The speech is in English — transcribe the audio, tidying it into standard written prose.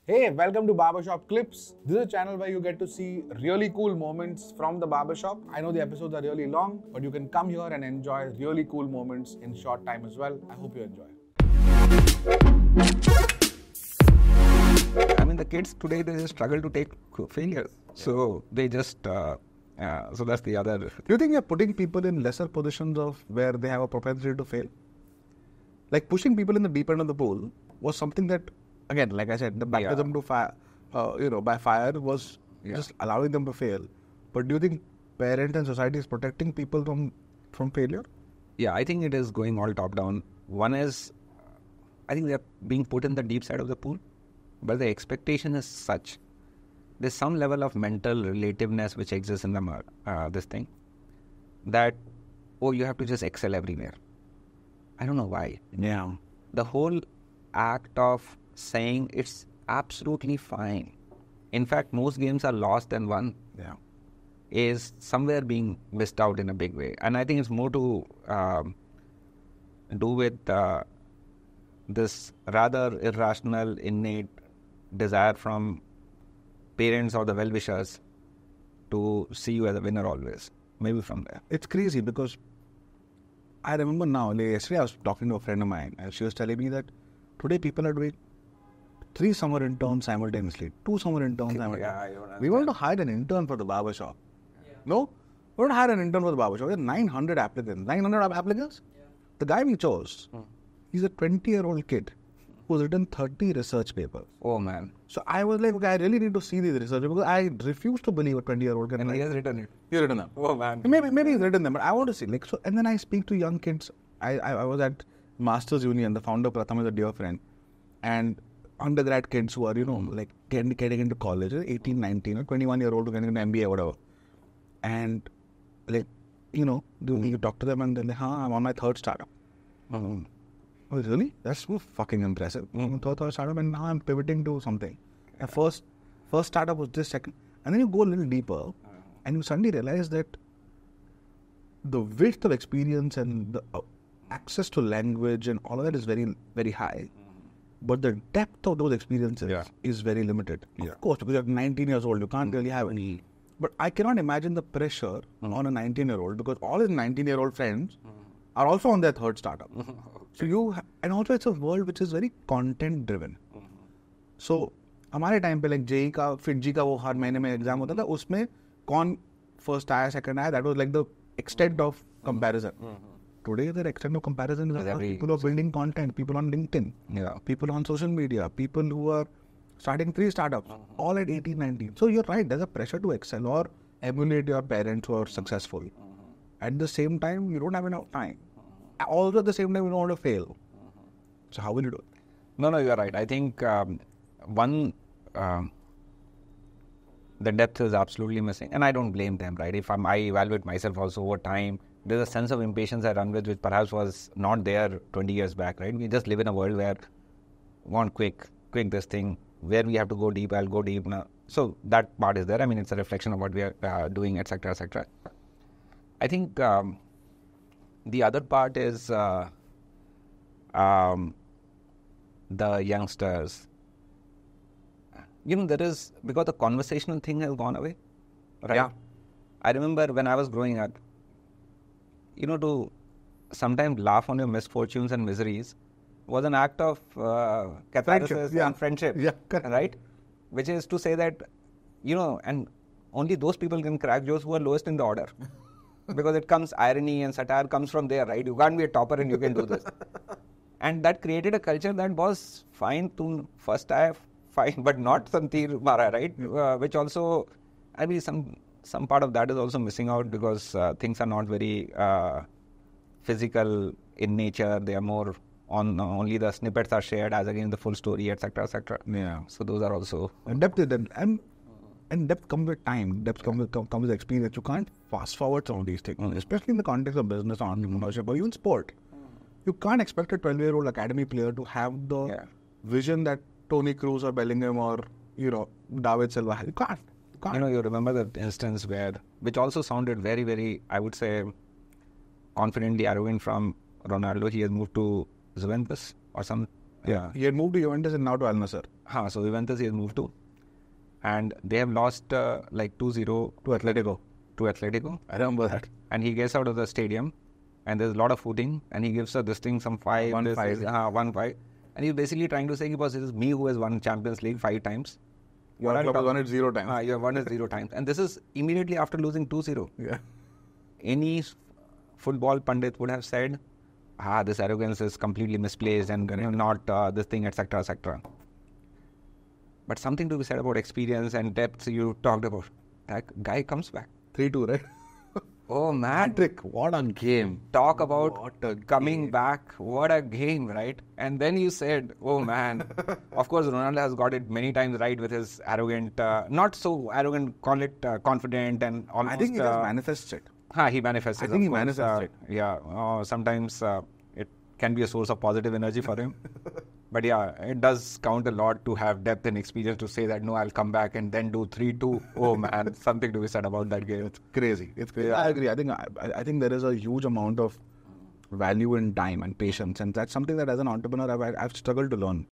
Hey, welcome to Barbershop Clips. This is a channel where you get to see really cool moments from the barbershop. I know the episodes are really long, but you can come here and enjoy really cool moments in short time as well. I hope you enjoy. I mean, the kids today, they just struggle to take failures. So they just, so that's the other. Do you think you're putting people in lesser positions of where they have a propensity to fail? Like pushing people in the deep end of the pool was something that, again, like I said, the baptism to fire, by fire was just allowing them to fail. But do you think parents and society is protecting people from failure? Yeah, I think it is going all top down. One is, I think they're being put in the deep side of the pool, but the expectation is such. There's some level of mental relativeness which exists in this thing, that, oh, you have to just excel everywhere. I don't know why. Yeah. The whole act of saying it's absolutely fine. In fact, most games are lost and won. Yeah. Is somewhere being missed out in a big way. And I think it's more to do with this rather irrational, innate desire from parents or the well-wishers to see you as a winner always. Maybe from there. It's crazy because I remember now, yesterday I was talking to a friend of mine and she was telling me that today people are doing 3 summer interns simultaneously, 2 summer interns simultaneously. We want to hire an intern for the barbershop. Yeah. No? We want to hire an intern for the barbershop. There are 900 applicants. 900 applicants? Yeah. The guy we chose, he's a 20-year-old kid who's written 30 research papers. Oh man. So I was like, okay, I really need to see these research papers because I refuse to believe a 20-year-old can And he has written it. He's written them. Oh man. Maybe he's written them, but I want to see. And then I speak to young kids. I was at Masters Union, the founder Pratham is a dear friend. And undergrad kids who are, getting into college, 18, 19 or 21-year-old who getting into MBA or whatever. And you talk to them and they're like, I'm on my 3rd startup. Oh, really? That's so fucking impressive. Third startup, and now I'm pivoting to something. And first startup was this, second. And then you go a little deeper and you suddenly realize that the width of experience and the access to language and all of that is very, very high. But the depth of those experiences is very limited. Yeah. Of course, because you're 19 years old, you can't really have any. But I cannot imagine the pressure on a 19-year-old because all his 19-year-old friends are also on their 3rd startup. So and also it's a world which is very content driven. So हमारे time पे JEE का फिटजी का वो हर महीने में exam होता था, उसमें कौन फर्स्ट आया सेकंड आया, that was like the extent of comparison. Today the extent of comparison is people are building content, people on LinkedIn, people on social media, people who are starting 3 startups, all at 18, 19. So you're right, there's a pressure to excel or emulate your parents who are successful. At the same time, you don't have enough time. Also at the same time, you don't want to fail. So how will you do it? No, you're right. I think the depth is absolutely missing. And I don't blame them, right? If I evaluate myself also over time, there's a sense of impatience I run with which perhaps was not there 20 years back, right? We just live in a world where we want quick this thing, where we have to go deep, I'll go deep now. So that part is there. I mean, it's a reflection of what we are doing, etc., etc. I think the other part is the youngsters. There is, because the conversational thing has gone away, right? Yeah. I remember when I was growing up, to sometimes laugh on your misfortunes and miseries was an act of catharsis and friendship, right? Which is to say that, and only those people can crack jokes who are lowest in the order. Because irony and satire comes from there, right? You can't be a topper and you can do this. And that created a culture that was fine to first fine, but not Santir Mara, right? Which also, I mean, some part of that is also missing out because things are not very physical in nature. They are more on only the snippets are shared as against the full story, etc., etc. Yeah. So those are also. And depth comes with time. Depth comes with experience. You can't fast forward some of these things, especially in the context of business, entrepreneurship, or even sport. You can't expect a 12-year-old academy player to have the vision that Tony Cruz or Bellingham or David Silva had. You can't. You remember the instance which also sounded very, very, I would say, confidently arrogant from Ronaldo. He has moved to Juventus or some. Yeah, he had moved to Juventus and now to Al Nassr. So Juventus he has moved to. And they have lost like 2-0 to Atletico. I remember that. And he gets out of the stadium and there's a lot of footing and he gives this thing some 5. 1-5. 1-5. And he's basically trying to say, because it is me who has won Champions League 5 times. Your club has won it 0 times. You have won it 0 times. And this is immediately after losing 2-0. Yeah. Any football pundit would have said, this arrogance is completely misplaced and not this thing, etc., etc. But something to be said about experience and depth you talked about. That guy comes back. 3-2, right? Oh, man. Patrick, what a game. Talk about coming back. What a game, right? And then you said, oh, man. Of course, Ronaldo has got it many times right with his arrogant, not so arrogant, call it confident and almost... I think he just manifests it. He manifests it. I think he manifests it. Yeah. Sometimes it can be a source of positive energy for him. But yeah, it does count a lot to have depth and experience to say that, no, I'll come back and then do 3-2. Oh, man, something to be said about that game. It's crazy. Yeah. I agree. I think there is a huge amount of value in time and patience. And that's something that as an entrepreneur, I've struggled to learn.